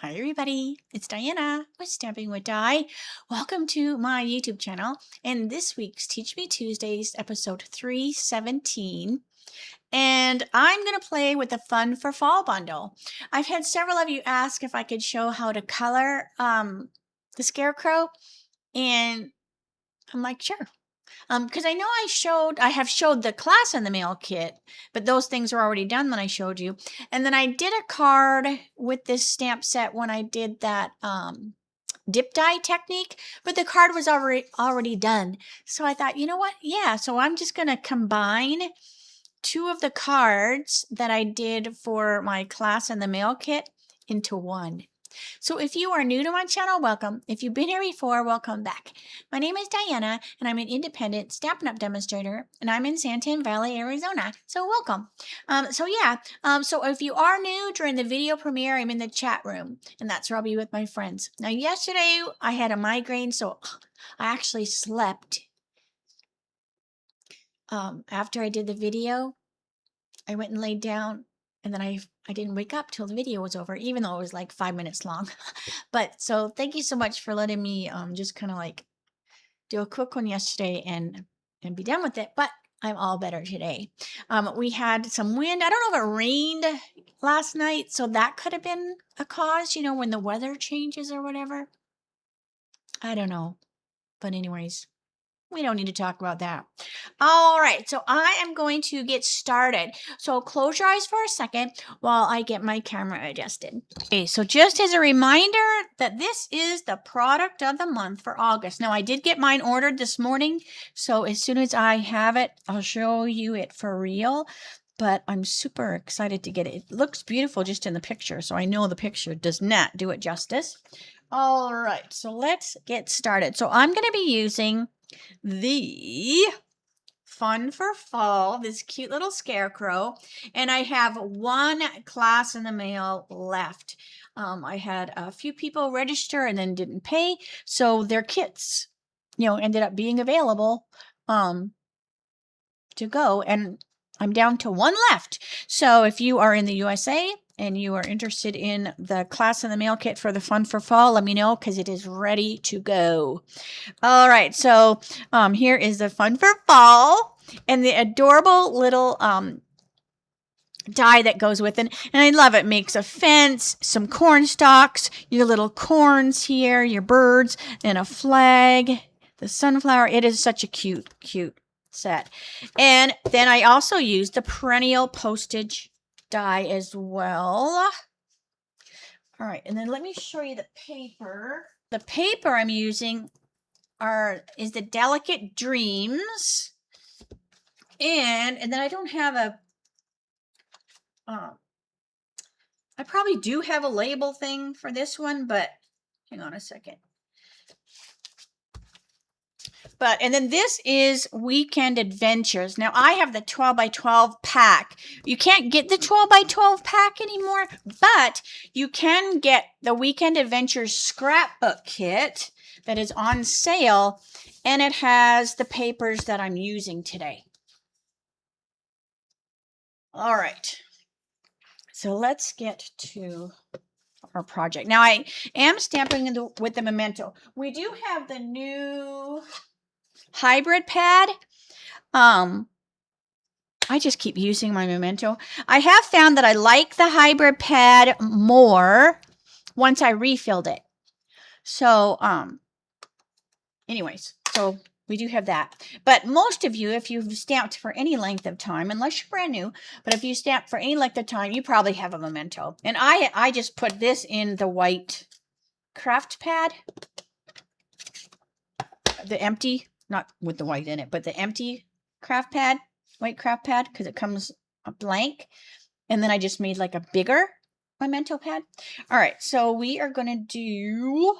Hi everybody, it's Diana with Stamping with Di. Welcome to my YouTube channel and this week's Teach Me Tuesdays episode 317. And I'm going to play with the Fun for Fall bundle. I've had several of you ask if I could show how to color the scarecrow, and I'm like, sure. Because I know I have showed the class in the mail kit, but those things were already done when I showed you. And then I did a card with this stamp set when I did that dip dye technique, but the card was already done. So I thought, you know what? Yeah, so I'm just going to combine two of the cards that I did for my class in the mail kit into one. So if you are new to my channel, welcome. If you've been here before, welcome back. My name is Diana, and I'm an independent Stampin' Up! Demonstrator, and I'm in Santan Valley, Arizona. So welcome. So if you are new during the video premiere, I'm in the chat room, and that's where I'll be with my friends. Now, yesterday I had a migraine, so I actually slept. After I did the video, I went and laid down, and then I didn't wake up till the video was over, even though it was like 5 minutes long. But so thank you so much for letting me just kind of like do a quick one yesterday and be done with it. But I'm all better today. We had some wind. I don't know if it rained last night, so that could have been a cause, you know, when the weather changes or whatever. I don't know. But anyways, we don't need to talk about that. All right, so I am going to get started. So close your eyes for a second while I get my camera adjusted. Okay, so just as a reminder that this is the product of the month for August. Now, I did get mine ordered this morning, so as soon as I have it, I'll show you it for real. But I'm super excited to get it. It looks beautiful just in the picture, so I know the picture does not do it justice. All right, so let's get started. So I'm going to be using the Fun for Fall, this cute little scarecrow, and I have one class in the mail left. I had a few people register and then didn't pay, so their kits, you know, ended up being available to go, and I'm down to one left. So if you are in the USA and you are interested in the class in the mail kit for the Fun for Fall, let me know because it is ready to go. All right, so here is the Fun for Fall and the adorable little die that goes with it. And I love it. Makes a fence, some corn stalks, your little corns here, your birds, and a flag, the sunflower. It is such a cute set. And then I also used the perennial postage die as well. All right, and then let me show you the paper. The paper I'm using is the Delicate Dreams, and then I don't have a I probably do have a label thing for this one, but hang on a second. And then this is Weekend Adventures. Now I have the 12 by 12 pack. You can't get the 12 by 12 pack anymore, but you can get the Weekend Adventures scrapbook kit that is on sale, and it has the papers that I'm using today. All right, so let's get to our project. Now I am stamping with the Memento. We do have the new hybrid pad. I just keep using my Memento. I have found that I like the hybrid pad more once I refilled it. So, anyways, so we do have that. But most of you, if you've stamped for any length of time, unless you're brand new, but if you stamp for any length of time, you probably have a Memento. And I just put this in the white craft pad. The empty, not with the white in it, but the empty craft pad, white craft pad, because it comes blank. And then I just made like a bigger Memento pad. All right, so we are going to do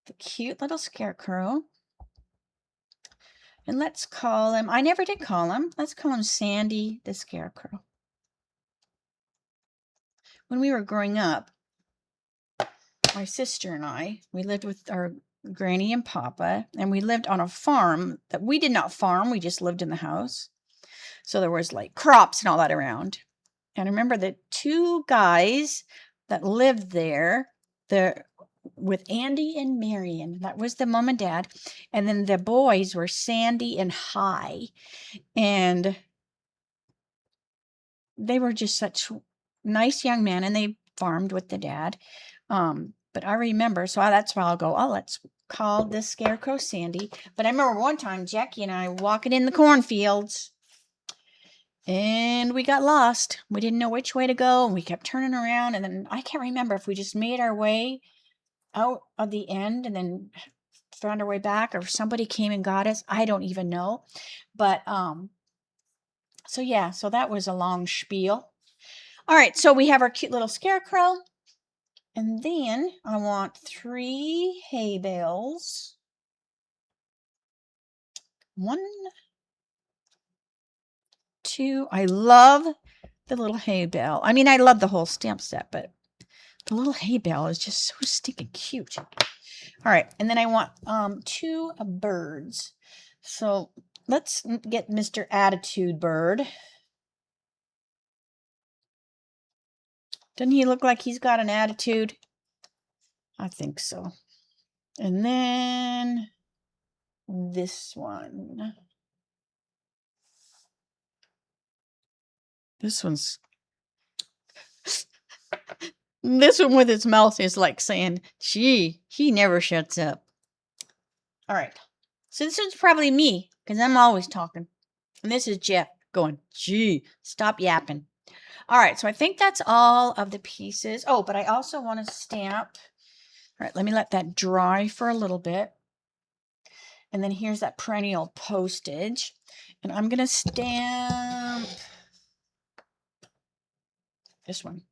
the cute little scarecrow. And let's call him, I never did call him, let's call him Sandy the Scarecrow. When we were growing up, my sister and I, we lived with our Granny and Papa, and we lived on a farm that we did not farm, we just lived in the house. So there was like crops and all that around. And I remember the two guys that lived there. With Andy and Marion. That was the mom and dad. And then the boys were Sandy and Hi. And they were just such nice young men, and they farmed with the dad. But I remember, so that's why I'll go, oh, let's call this scarecrow Sandy. But I remember one time Jackie and I walking in the cornfields, and we got lost. We didn't know which way to go, and we kept turning around. And then I can't remember if we just made our way out of the end and then found our way back, or somebody came and got us. I don't even know. But so yeah, so that was a long spiel. All right, so we have our cute little scarecrow. And then I want 3 hay bales. 1, 2. I love the little hay bale. I mean, I love the whole stamp set, but the little hay bale is just so stinking cute. All right, and then I want 2 birds. So let's get Mr. Attitude Bird. Doesn't he look like he's got an attitude? I think so. And then this one. This one with his mouth is like saying, gee, he never shuts up. All right. So this one's probably me, because I'm always talking. And this is Jeff going, gee, stop yapping. All right. So I think that's all of the pieces. Oh, but I also want to stamp. All right. Let me let that dry for a little bit. And then here's that perennial postage. And I'm going to stamp this one.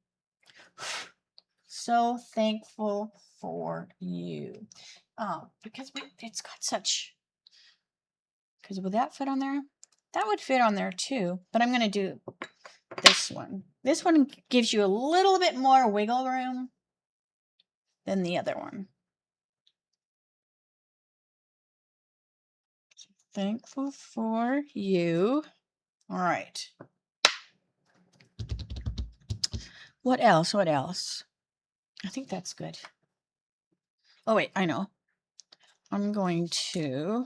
So thankful for you. Because it's got such, because would that fit on there? That would fit on there too, but I'm going to do this one. This one gives you a little bit more wiggle room than the other one. So thankful for you. All right. What else? What else? I think that's good. Oh, wait, I know. I'm going to,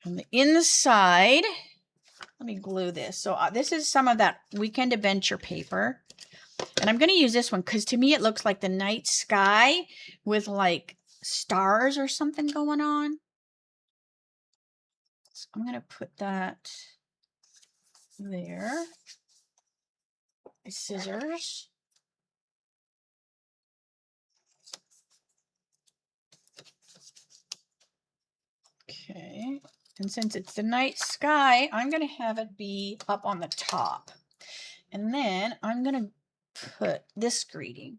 on the inside, let me glue this. So this is some of that Weekend Adventure paper. And I'm going to use this one because to me it looks like the night sky with like stars or something going on. So I'm going to put that there. My scissors. Okay. And since it's the night sky, I'm going to have it be up on the top. And then I'm going to put this greeting.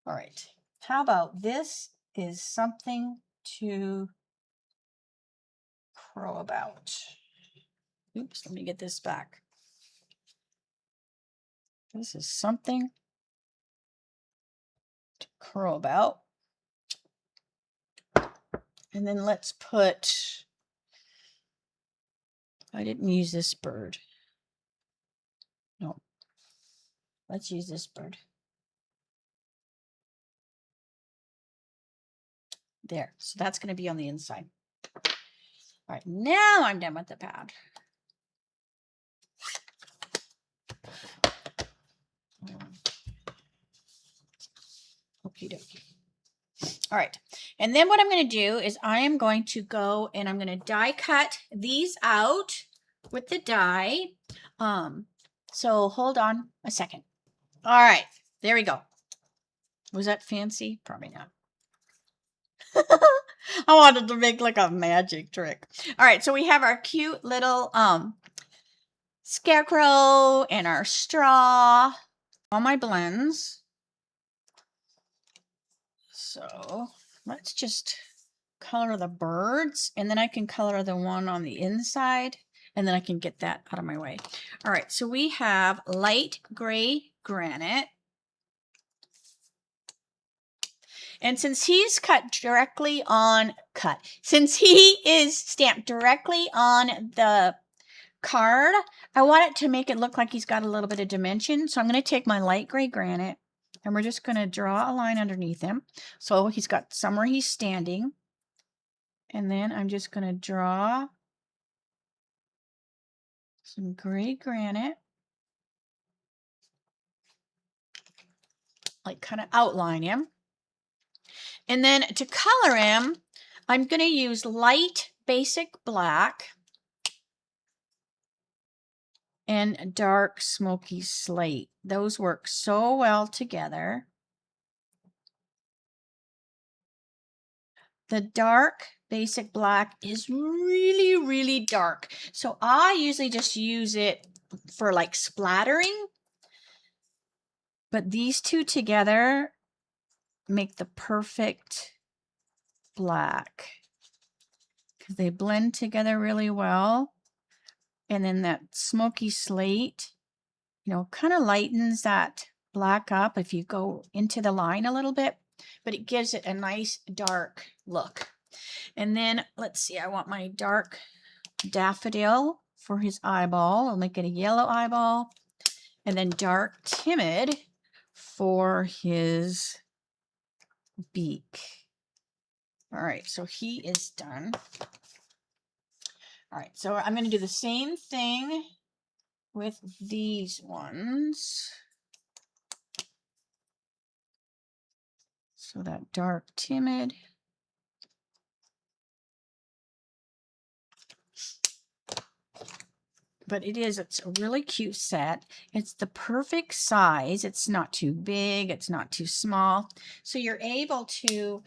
All right. How about this is something to crow about. Oops, let me get this back. This is something to crow about. And then let's put, I didn't use this bird. No, let's use this bird. There, so that's going to be on the inside. All right, now I'm done with the pad. Okie dokie. All right, and then what I'm going to do is I am going to go and I'm going to die cut these out with the die. So hold on a second. All right, there we go. Was that fancy? Probably not. I wanted to make like a magic trick. All right, so we have our cute little scarecrow and our straw. All my blends. So let's just color the birds, and then I can color the one on the inside, and then I can get that out of my way. All right, so we have light gray granite. And since he's since he is stamped directly on the card, I want it to make it look like he's got a little bit of dimension. So I'm going to take my light gray granite and we're just going to draw a line underneath him. So he's got somewhere he's standing. And then I'm just going to draw some gray granite, like kind of outline him. And then to color him, I'm going to use light basic black and dark smoky slate. Those work so well together. The dark basic black is really, really dark. So I usually just use it for like splattering. But these two together make the perfect black because they blend together really well. And then that smoky slate, you know, kind of lightens that black up if you go into the line a little bit, but it gives it a nice dark look. And then let's see, I want my dark daffodil for his eyeball. I'll make it a yellow eyeball. And then dark timid for his beak. All right, so he is done. All right, so I'm going to do the same thing with these ones. So that dark timid. But it's a really cute set. It's the perfect size. It's not too big. It's not too small. So you're able to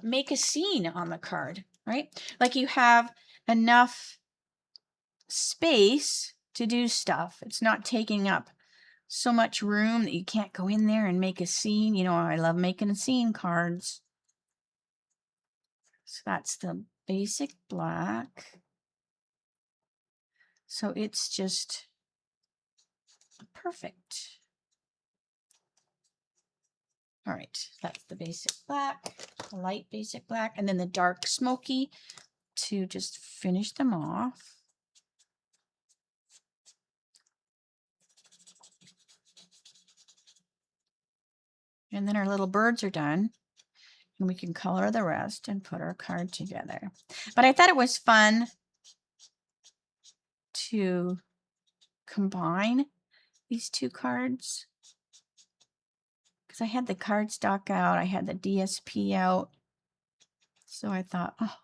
make a scene on the card, right? Like you have enough space to do stuff. It's not taking up so much room that you can't go in there and make a scene. You know, I love making scene cards. So that's the basic black. So it's just perfect. All right, that's the basic black, the light basic black, and then the dark smoky to just finish them off. And then our little birds are done. And we can color the rest and put our card together. But I thought it was fun to combine these two cards. Because I had the cardstock out. I had the DSP out. So I thought, oh,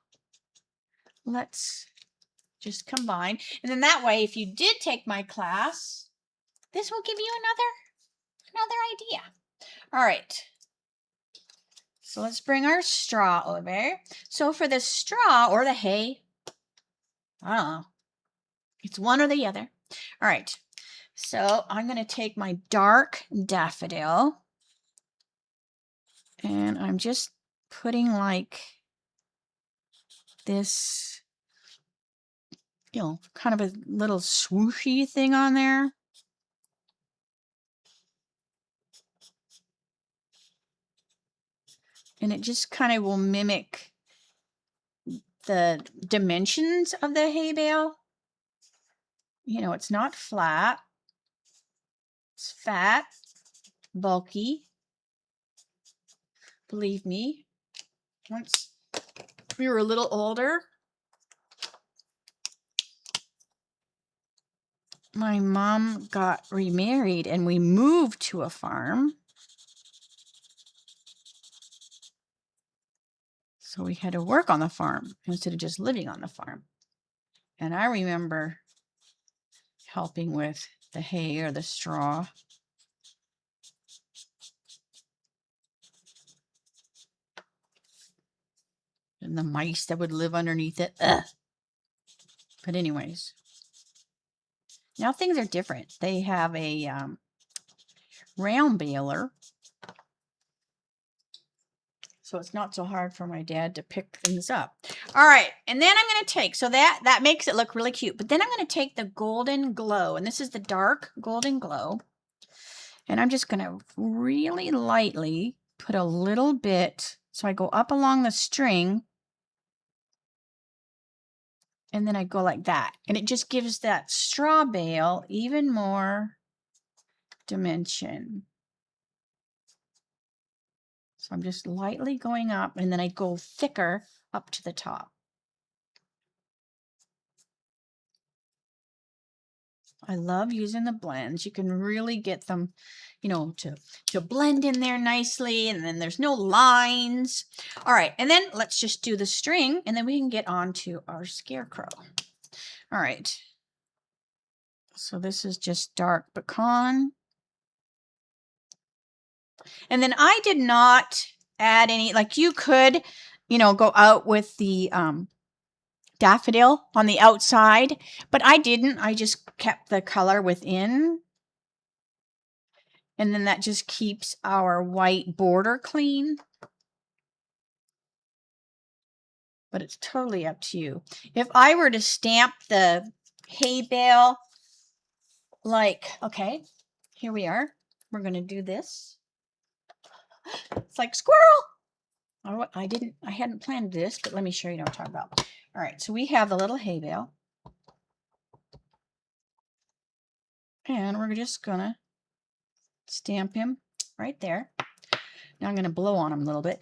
let's just combine. And then that way, if you did take my class, this will give you another idea. All right. So let's bring our straw over. So for the straw or the hay, I don't know. It's one or the other. All right. So I'm going to take my dark daffodil and I'm just putting like this, you know, kind of a little swooshy thing on there. And it just kind of will mimic the dimensions of the hay bale. You know, it's not flat. It's fat, bulky. Believe me, once we were a little older, my mom got remarried and we moved to a farm. So we had to work on the farm instead of just living on the farm. And I remember helping with the hay or the straw. And the mice that would live underneath it. Ugh. But anyways, now things are different. They have a round baler. So it's not so hard for my dad to pick things up. All right, and then I'm going to take, so that makes it look really cute. But then I'm going to take the golden glow, and this is the dark golden glow. And I'm just going to really lightly put a little bit, so I go up along the string. And then I go like that. And it just gives that straw bale even more dimension. So I'm just lightly going up, and then I go thicker up to the top. I love using the blends. You can really get them, you know, to blend in there nicely, and then there's no lines. All right, and then let's just do the string, and then we can get on to our scarecrow. All right. So this is just dark pecan. And then I did not add any, like you could, you know, go out with the daffodil on the outside, but I didn't. I just kept the color within. And then that just keeps our white border clean. But it's totally up to you. If I were to stamp the hay bale, like, okay, here we are. We're going to do this. It's like squirrel. Oh, I hadn't planned this, but let me show you what I'm talking about. All right, so we have the little hay bale. And we're just going to stamp him right there. Now I'm going to blow on him a little bit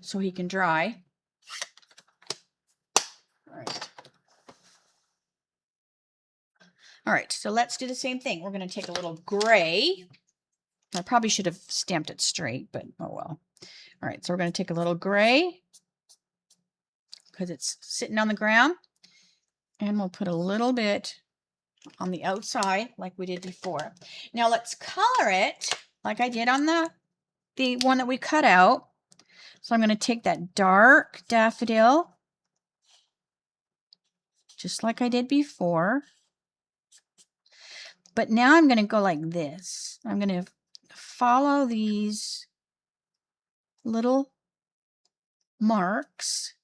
so he can dry. All right. All right, so let's do the same thing. We're going to take a little gray. I probably should have stamped it straight, but oh well. All right, so we're going to take a little gray because it's sitting on the ground. And we'll put a little bit on the outside like we did before. Now let's color it like I did on the one that we cut out. So I'm going to take that dark daffodil, just like I did before. But now I'm going to go like this. I'm going to follow these little marks.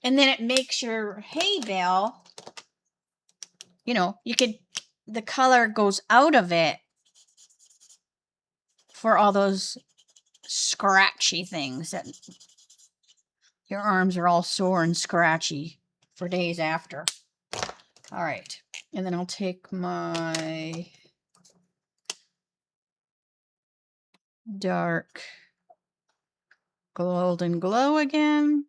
And then it makes your hay bale, you know, the color goes out of it for all those scratchy things that your arms are all sore and scratchy for days after. All right. And then I'll take my dark golden glow again.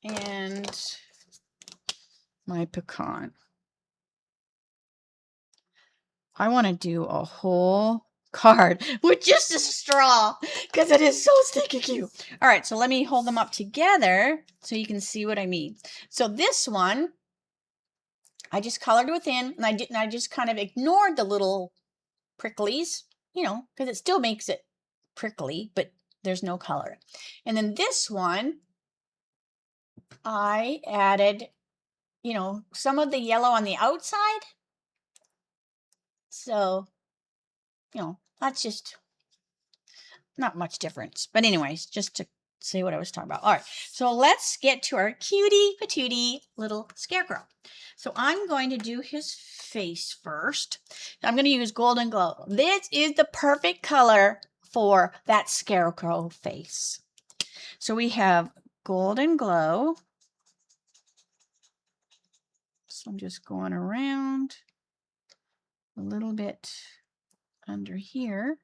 And my pecan. I want to do a whole card with just a straw because it is so stinky cute. All right, so let me hold them up together so you can see what I mean. So this one, I just colored within, and I just kind of ignored the little pricklies, you know, because it still makes it prickly, but there's no color. And then this one, I added, you know, some of the yellow on the outside. So, you know, that's just not much difference. But anyways, just to say what I was talking about. All right, so let's get to our cutie patootie little scarecrow. So I'm going to do his face first. I'm going to use Golden Glow. This is the perfect color for that scarecrow face. So we have Golden Glow. So I'm just going around a little bit under here.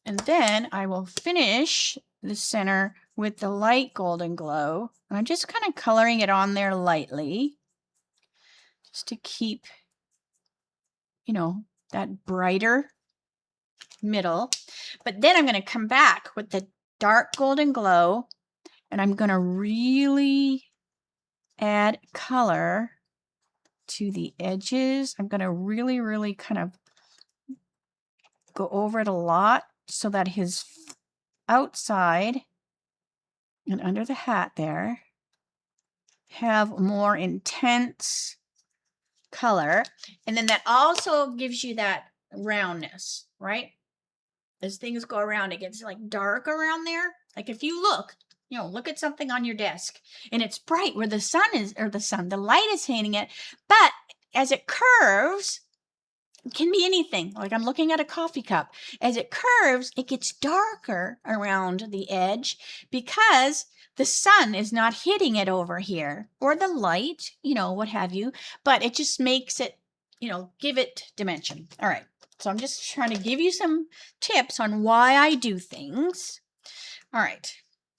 And then I will finish the center with the light Golden Glow. And I'm just kind of coloring it on there lightly, just to keep, you know, that brighter middle. But then I'm going to come back with the dark Golden Glow, and I'm going to really add color to the edges. I'm going to really, really kind of go over it a lot so that his outside and under the hat there have more intense color. And then that also gives you that roundness, right? As things go around, it gets like dark around there. Like if you look, you know, look at something on your desk and it's bright where the sun is, or the light is hitting it. But as it curves, it can be anything. Like I'm looking at a coffee cup. As it curves, it gets darker around the edge because the sun is not hitting it over here, or the light, you know, what have you, but it just makes it, you know, give it dimension. All right. So I'm just trying to give you some tips on why I do things. All right.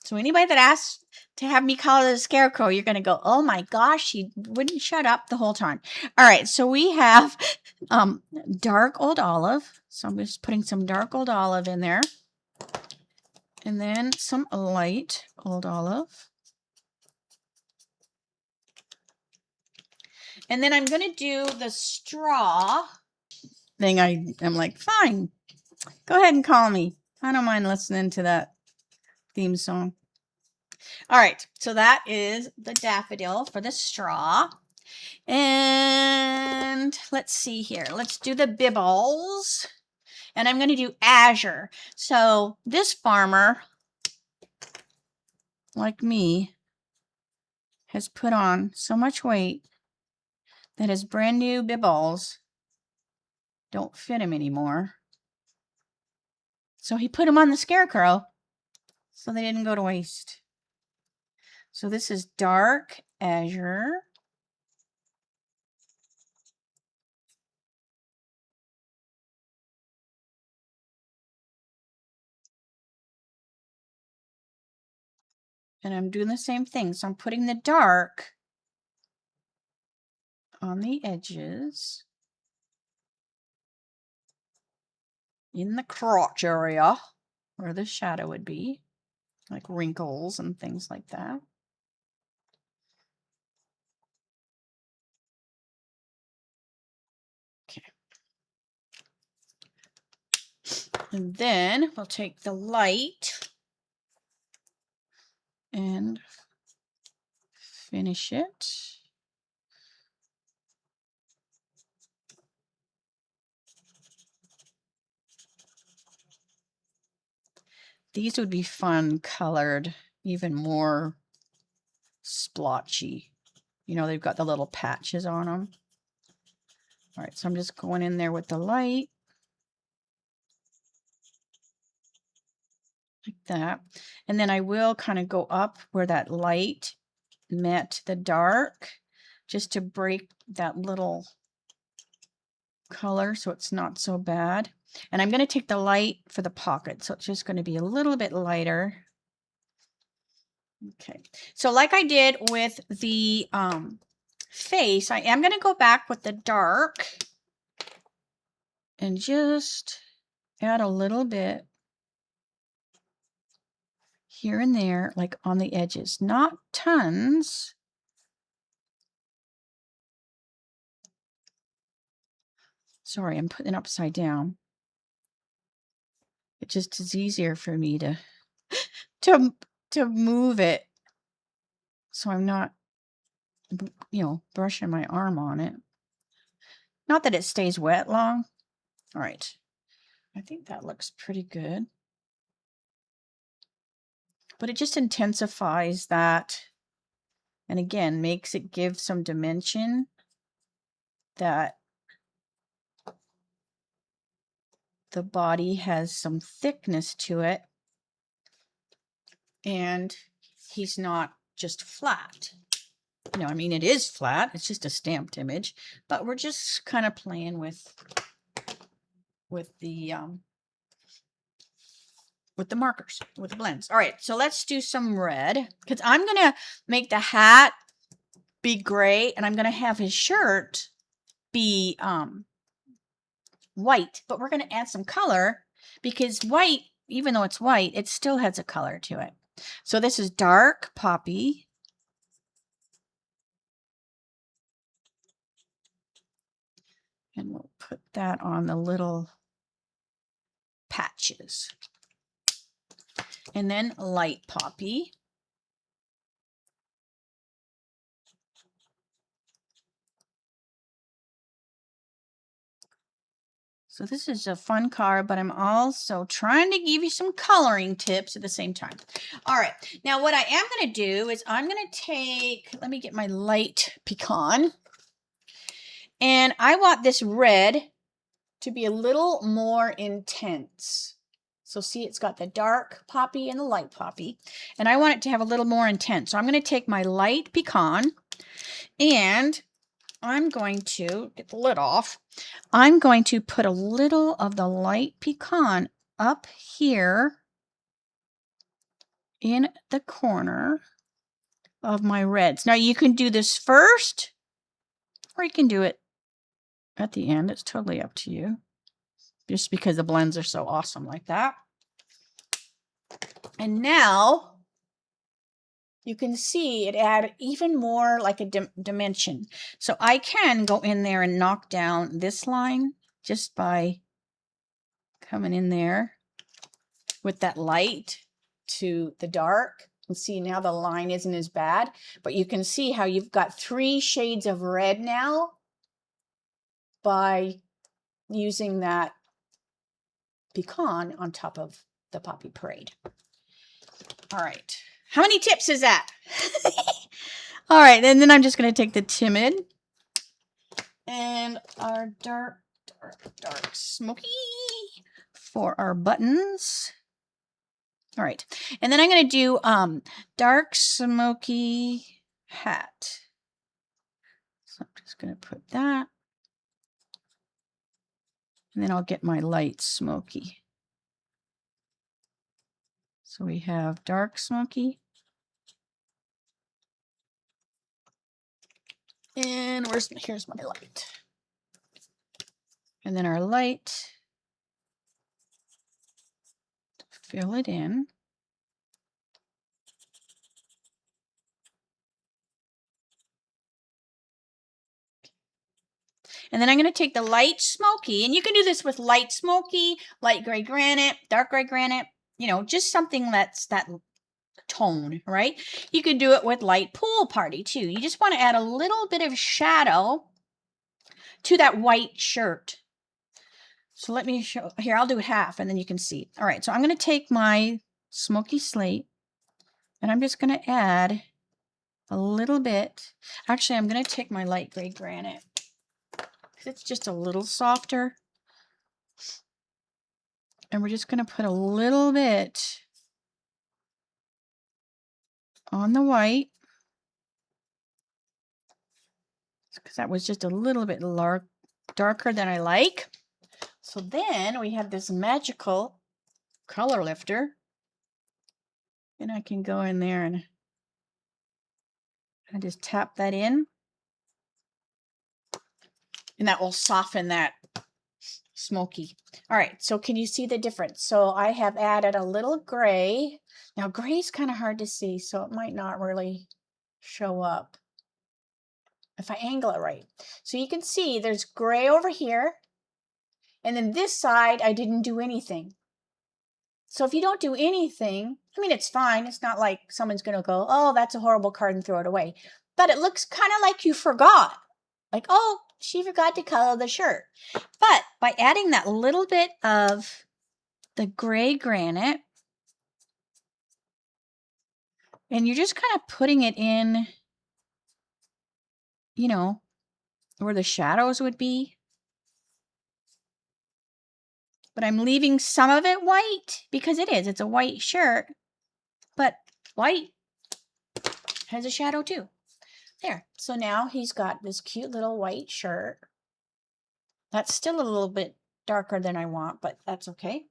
So anybody that asks to have me color the scarecrow, you're going to go, oh my gosh, she wouldn't shut up the whole time. All right. So we have dark old olive. So I'm just putting some dark old olive in there. And then some light old olive. And then I'm going to do the straw thing. I'm like, fine, go ahead and call me. I don't mind listening to that theme song. All right, so that is the daffodil for the straw. And let's see here. Let's do the bibbles. And I'm going to do azure. So this farmer, like me, has put on so much weight that his brand new bibbles don't fit him anymore. So he put them on the scarecrow so they didn't go to waste. So this is dark azure. And I'm doing the same thing. So I'm putting the dark on the edges, in the crotch area where the shadow would be, like wrinkles and things like that. Okay. And then we'll take the light and finish it. These would be fun colored, even more splotchy. You know, they've got the little patches on them. All right, so I'm just going in there with the light. Like that. And then I will kind of go up where that light met the dark, just to break that little color so it's not so bad. And I'm going to take the light for the pocket, so it's just going to be a little bit lighter. Okay, so like I did with the face, I am going to go back with the dark and just add a little bit here and there, like on the edges, not tons. Sorry, I'm putting it upside down. It just is easier for me to move it, so I'm not, you know, brushing my arm on it. Not that it stays wet long. All right, I think that looks pretty good. But it just intensifies that, and again, makes it give some dimension that the body has some thickness to it, and he's not just flat. You know, I mean, it is flat. It's just a stamped image, but we're just kind of playing with the markers, with the blends. All right, so let's do some red, because I'm gonna make the hat be gray, and I'm gonna have his shirt be white, but we're gonna add some color, because white, even though it's white, it still has a color to it. So this is dark poppy. And we'll put that on the little patches. And then light poppy. So this is a fun card, but I'm also trying to give you some coloring tips at the same time. All right, now what I am going to do is I'm going to take, let me get my light pecan. And I want this red to be a little more intense. So see, it's got the dark poppy and the light poppy. And I want it to have a little more intense. So I'm going to take my light pecan and I'm going to get the lid off. I'm going to put a little of the light pecan up here in the corner of my reds. Now you can do this first, or you can do it at the end. It's totally up to you. Just because the blends are so awesome like that. And now you can see it add even more like a dimension. So I can go in there and knock down this line just by coming in there with that light to the dark. And see, now the line isn't as bad, but you can see how you've got 3 shades of red now by using that pecan on top of the Poppy Parade. All right. How many tips is that? All right, and then I'm just going to take the Timid and our dark smoky for our buttons. All right, and then I'm going to do dark smoky hat. So I'm just going to put that. And then I'll get my light smoky. So we have dark smoky. And here's my light. And then our light, fill it in. And then I'm going to take the light smoky, and you can do this with light smoky, light gray granite, dark gray granite, you know, just something that's that tone, right? You could do it with light pool party too. You just want to add a little bit of shadow to that white shirt. So let me show, here, I'll do it half and then you can see. All right, so I'm going to take my smoky slate and I'm just going to add a little bit. Actually, I'm going to take my light gray granite because it's just a little softer. And we're just going to put a little bit on the white because that was just a little bit darker than I like. So then we have this magical color lifter, and I can go in there and I just tap that in, and that will soften that smoky. All right, so can you see the difference? So I have added a little gray. Now gray is kind of hard to see, so it might not really show up if I angle it right. So you can see there's gray over here, and then this side I didn't do anything. So if you don't do anything, I mean, it's fine. It's not like someone's going to go, oh, that's a horrible card and throw it away. But it looks kind of like you forgot. Like, oh, she forgot to color the shirt. But by adding that little bit of the gray granite, and you're just kind of putting it in, you know, where the shadows would be. But I'm leaving some of it white because it's a white shirt. But white has a shadow too. There. So now he's got this cute little white shirt. That's still a little bit darker than I want, but that's okay.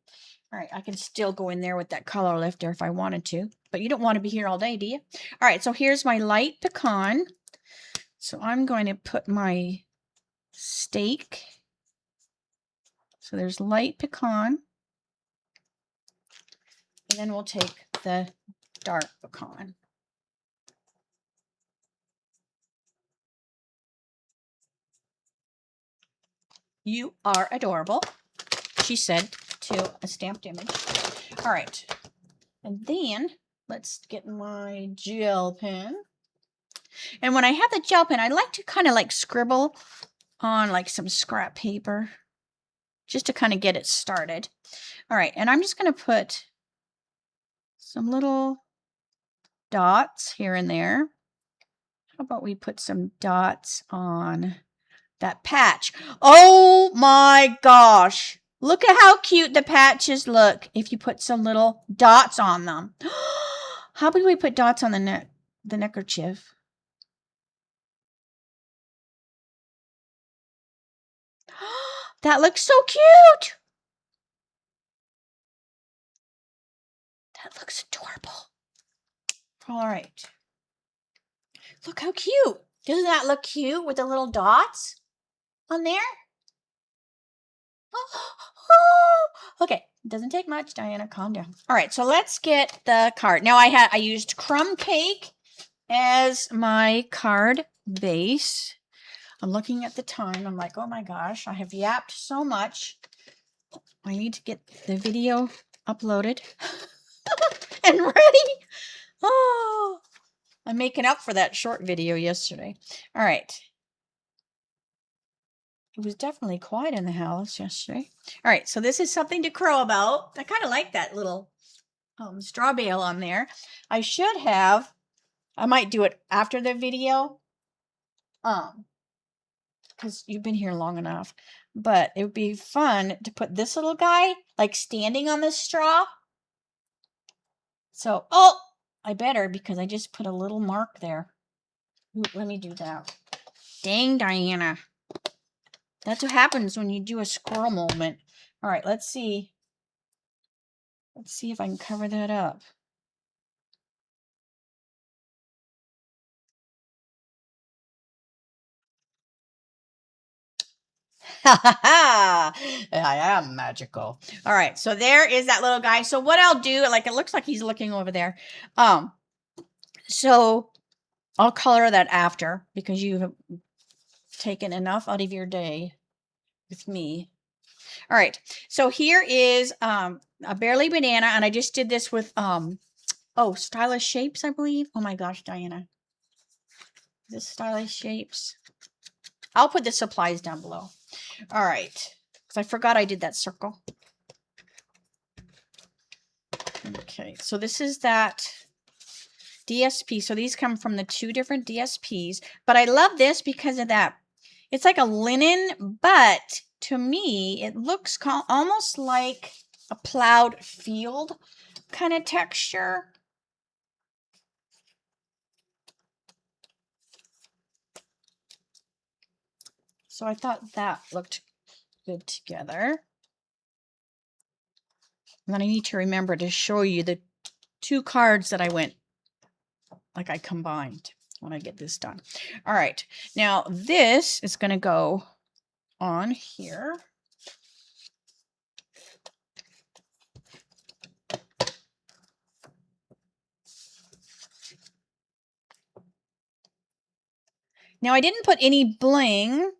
All right, I can still go in there with that color lifter if I wanted to, but you don't want to be here all day, do you? All right, so here's my light pecan. So I'm going to put my stake. So there's light pecan. And then we'll take the dark pecan. You are adorable, she said to a stamped image. All right, and then let's get my gel pen. And when I have the gel pen, I like to kind of like scribble on like some scrap paper just to kind of get it started. All right, and I'm just going to put some little dots here and there. How about we put some dots on that patch? Oh my gosh. Look at how cute the patches look if you put some little dots on them. How about we put dots on the neckerchief? That looks so cute. That looks adorable. All right. Look how cute. Doesn't that look cute with the little dots on there? Okay, it doesn't take much, Diana. Calm down. All right, so let's get the card. Now I used crumb cake as my card base. I'm looking at the time. I'm like, oh my gosh, I have yapped so much. I need to get the video uploaded and ready. Oh, I'm making up for that short video yesterday. All right. It was definitely quiet in the house yesterday. All right, so this is something to crow about. I kind of like that little straw bale on there. I should have, I might do it after the video, because you've been here long enough. But it would be fun to put this little guy like standing on the straw. So, oh, I better, because I just put a little mark there. Ooh, let me do that. Dang, Diana. That's what happens when you do a squirrel moment. All right, let's see. Let's see if I can cover that up. I am magical. All right, so there is that little guy. So what I'll do, like, it looks like he's looking over there. So I'll color that after, because you have taken enough out of your day with me. All right, so here is a barely banana, and I just did this with Stylish Shapes, I believe. Oh my gosh, Diana. This Stylish Shapes. I'll put the supplies down below. All right, because I forgot I did that circle. Okay, so this is that DSP. So these come from the 2 different DSPs, but I love this because of that. It's like a linen, but to me, it looks almost like a plowed field kind of texture. So I thought that looked good together. And then I need to remember to show you the 2 cards that I combined when I get this done. All right, now this is going to go on here. Now I didn't put any bling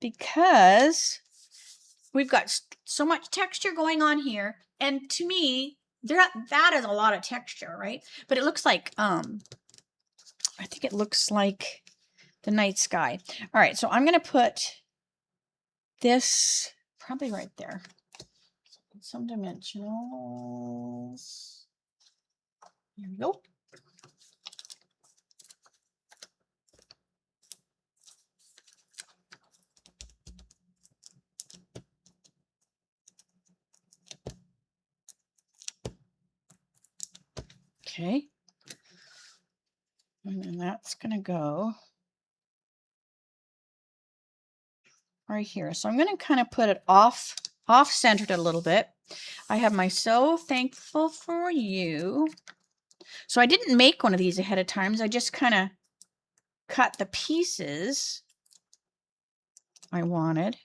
because we've got so much texture going on here, and to me that is a lot of texture, right? But it looks like I think it looks like the night sky. All right, so I'm gonna put this probably right there. Some dimensionals. Here we go. Okay. And then that's going to go right here. So I'm going to kind of put it off-centered a little bit. I have my So Thankful for You. So I didn't make one of these ahead of time. I just kind of cut the pieces I wanted.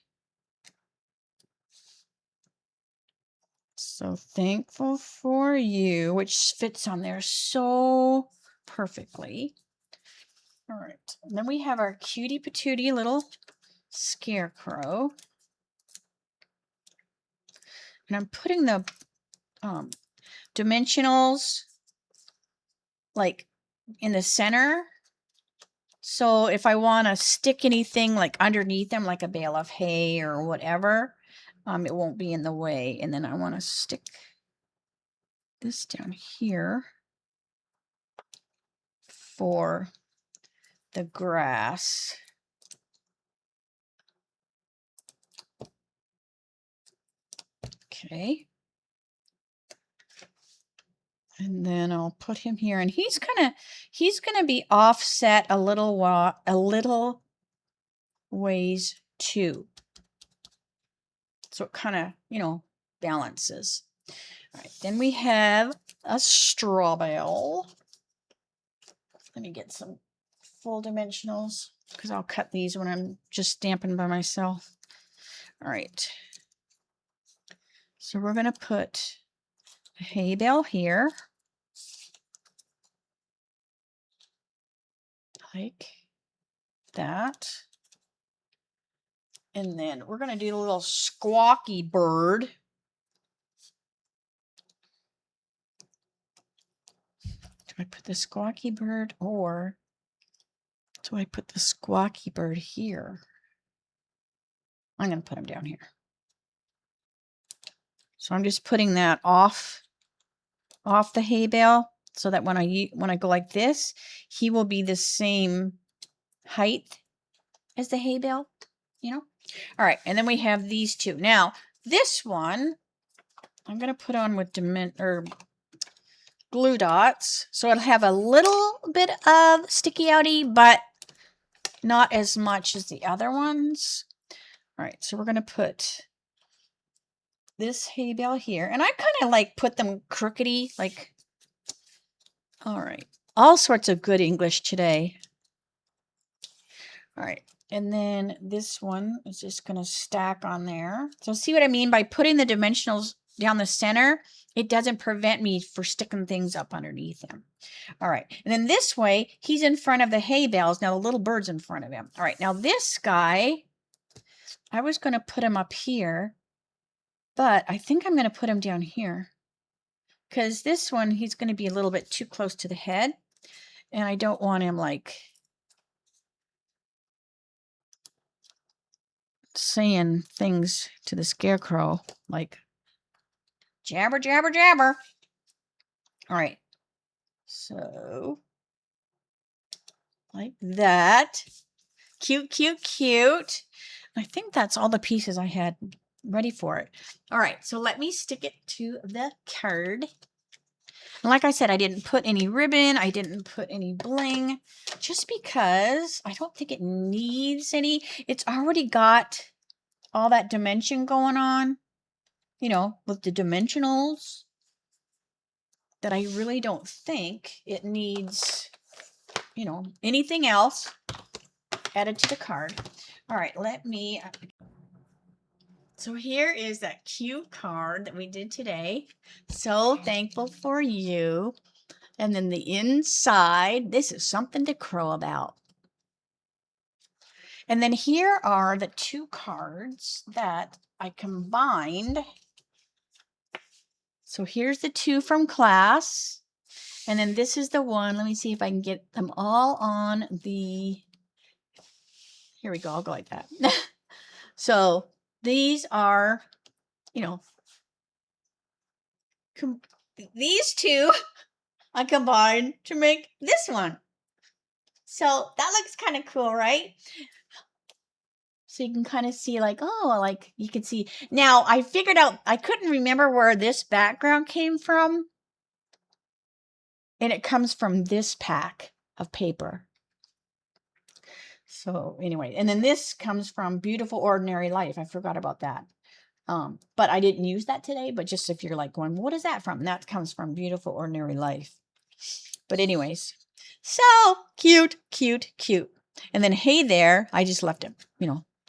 So Thankful for You, which fits on there so perfectly. All right, and then we have our cutie patootie little scarecrow. And I'm putting the dimensionals like in the center. So if I want to stick anything like underneath them, like a bale of hay or whatever, it won't be in the way. And then I want to stick this down here for the grass. Okay. And then I'll put him here, and he's gonna be offset a little ways too. So it kind of, balances. All right, then we have a straw bale. Let me get some full dimensionals because I'll cut these when I'm just stamping by myself. All right. So we're going to put a hay bale here. Like that. And then we're going to do a little squawky bird. Do I put the squawky bird or do I put the squawky bird here? I'm going to put him down here. So I'm just putting that off the hay bale so that when I go like this, he will be the same height as the hay bale, All right, and then we have these two. Now, this one I'm going to put on with glue dots, so it'll have a little bit of sticky outy, but not as much as the other ones. All right, so we're going to put this hay bale here, and I kind of like put them crookedy, like, all right, all sorts of good English today. All right, and then this one is just going to stack on there. So see what I mean by putting the dimensionals down the center? It doesn't prevent me for sticking things up underneath him. All right, and then this way, he's in front of the hay bales. Now the little bird's in front of him. All right, now this guy, I was going to put him up here, but I think I'm going to put him down here because this one, he's going to be a little bit too close to the head, and I don't want him like saying things to the scarecrow like jabber, jabber, jabber. All right, so like that. Cute, cute, cute. I think that's all the pieces I had ready for it. All right, so let me stick it to the card. And like I said, I didn't put any ribbon. I didn't put any bling just because I don't think it needs any. It's already got all that dimension going on, with the dimensionals, that I really don't think it needs, anything else added to the card. All right, so here is that cute card that we did today. So thankful for you. And then the inside, this is something to crow about. And then here are the two cards that I combined. So here's the two from class. And then this is the one. Let me see if I can get them all on the, here we go. I'll go like that. So these are, these two I combined to make this one. So that looks kind of cool, right? So you can kind of see like, oh, like you can see. Now I figured out, I couldn't remember where this background came from. And it comes from this pack of paper. So anyway, and then this comes from Beautiful Ordinary Life. I forgot about that. But I didn't use that today, but just if you're like going, what is that from? That comes from Beautiful Ordinary Life. But anyways, so cute, cute, cute. And then hey there, I just left it,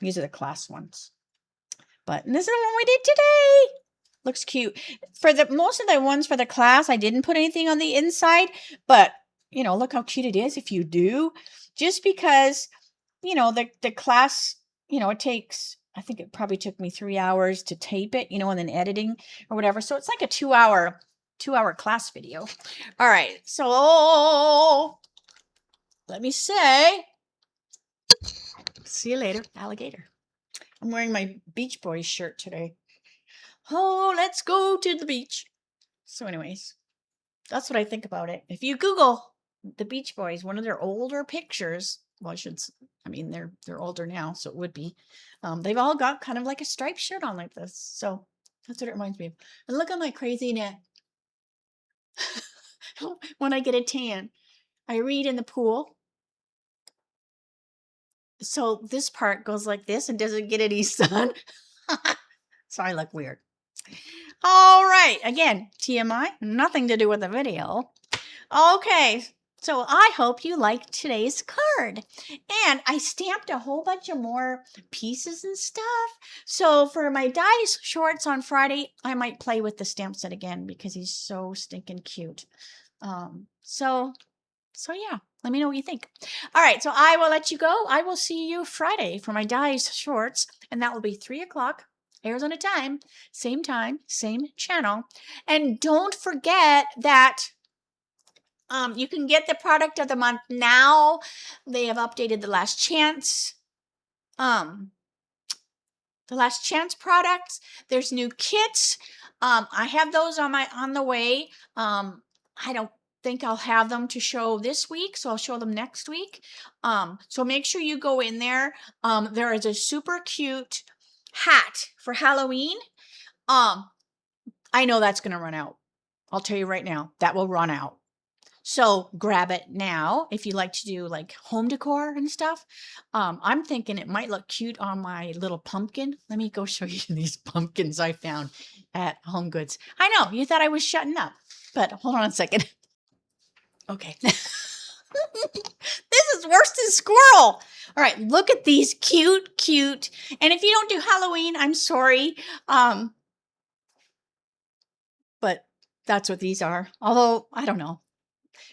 these are the class ones. But this is the one we did today. Looks cute. For most of the ones for the class, I didn't put anything on the inside, but look how cute it is if you do. Just because, the class, it takes, I think it probably took me 3 hours to tape it, and then editing or whatever. So it's like a 2-hour class video. All right. So let me say, see you later, alligator. I'm wearing my Beach Boys shirt today. Oh, let's go to the beach. So anyways, that's what I think about it. If you Google the Beach Boys, one of their older pictures, well, they're older now, so it would be, they've all got kind of like a striped shirt on like this. So That's what it reminds me of. And look at my crazy neck. When I get a tan, I read in the pool. So this part goes like this and doesn't get any sun. So I look weird. All right. Again, TMI, nothing to do with the video. Okay. So I hope you liked today's card. And I stamped a whole bunch of more pieces and stuff. So for my dice shorts on Friday, I might play with the stamp set again because he's so stinking cute. So yeah, let me know what you think. All right, so I will let you go. I will see you Friday for my dice shorts, and that will be 3 o'clock Arizona time, same channel. And don't forget that you can get the product of the month now. They have updated the last chance. The last chance products. There's new kits. I have those on the way. I don't think I'll have them to show this week, so I'll show them next week. So make sure you go in there. There is a super cute hat for Halloween. I know that's going to run out. I'll tell you right now, that will run out. So grab it now if you like to do like home decor and stuff. I'm thinking it might look cute on my little pumpkin. Let me go show you these pumpkins I found at Home Goods. I know, you thought I was shutting up, but hold on a second. Okay. This is worse than squirrel. All right, look at these cute. And if you don't do Halloween, I'm sorry. But that's what these are. Although, I don't know.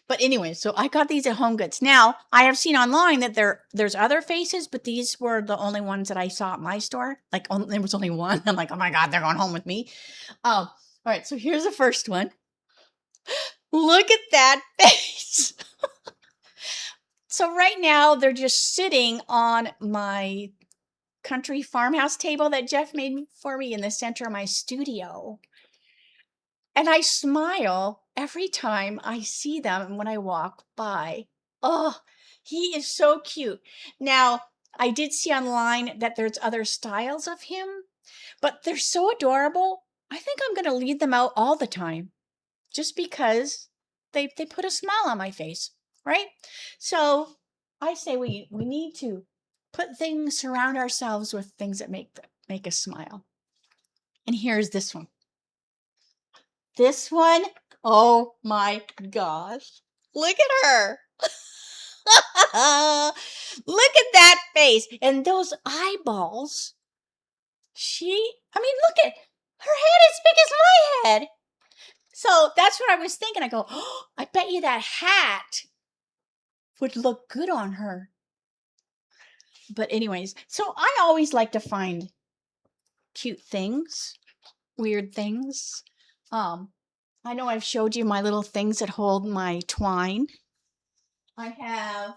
But anyway, so I got these at Home Goods. Now, I have seen online that there's other faces, but these were the only ones that I saw at my store. Like, there was only one. I'm like, oh my God, they're going home with me. All right, so here's the first one. Look at that face. So right now, they're just sitting on my country farmhouse table that Jeff made for me in the center of my studio. And I smile every time I see them when I walk by. Oh, he is so cute. Now, I did see online that there's other styles of him, but they're so adorable. I think I'm going to leave them out all the time just because they put a smile on my face, right? So I say we need to surround ourselves with things that make us smile. And here's this one. This one, oh my gosh. Look at her. Look at that face. And those eyeballs. Look at her head as big as my head. So that's what I was thinking. I go, oh, I bet you that hat would look good on her. But anyways, so I always like to find cute things, weird things. I know I've showed you my little things that hold my twine. I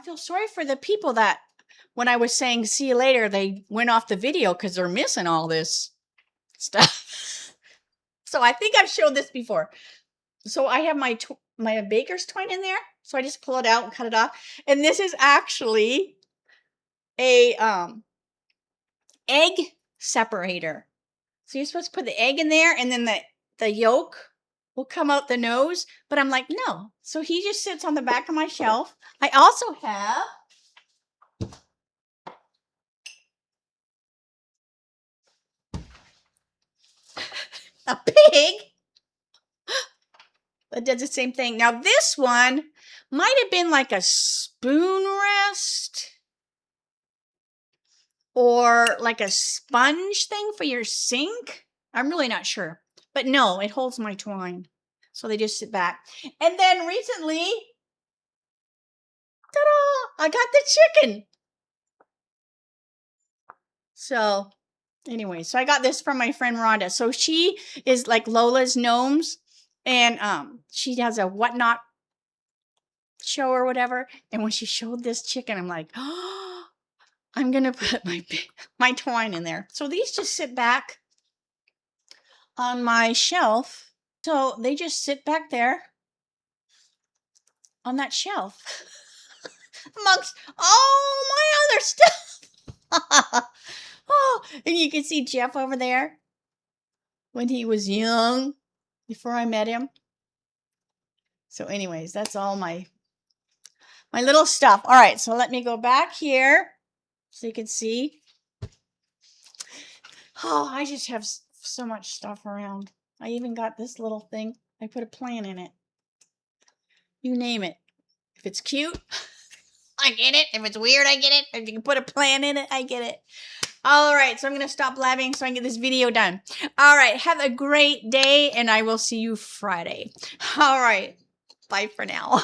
feel sorry for the people that when I was saying see you later, they went off the video because they're missing all this stuff. So I think I've showed this before. So I have my baker's twine in there. So I just pull it out and cut it off. And this is actually a egg separator. So you're supposed to put the egg in there and then the yolk will come out the nose. But I'm like, no. So he just sits on the back of my shelf. I also have a pig that does the same thing. Now this one might have been like a spoon rest or like a sponge thing for your sink. I'm really not sure. But no, it holds my twine. So they just sit back. And then recently, ta-da! I got the chicken. So anyway, so I got this from my friend Rhonda. So she is like Lola's Gnomes. And she has a whatnot show or whatever. And when she showed this chicken, I'm like, oh, I'm going to put my twine in there. So these just sit back on my shelf. So they just sit back there on that shelf amongst all my other stuff. Oh, and you can see Jeff over there when he was young, before I met him. So anyways, that's all my little stuff. All right, so let me go back here so you can see. Oh, I just have so much stuff around. I even got this little thing. I put a plant in it. You name it. If it's cute, I get it. If it's weird, I get it. If you can put a plant in it, I get it. All right, so I'm going to stop blabbing so I can get this video done. All right, have a great day, and I will see you Friday. All right, bye for now.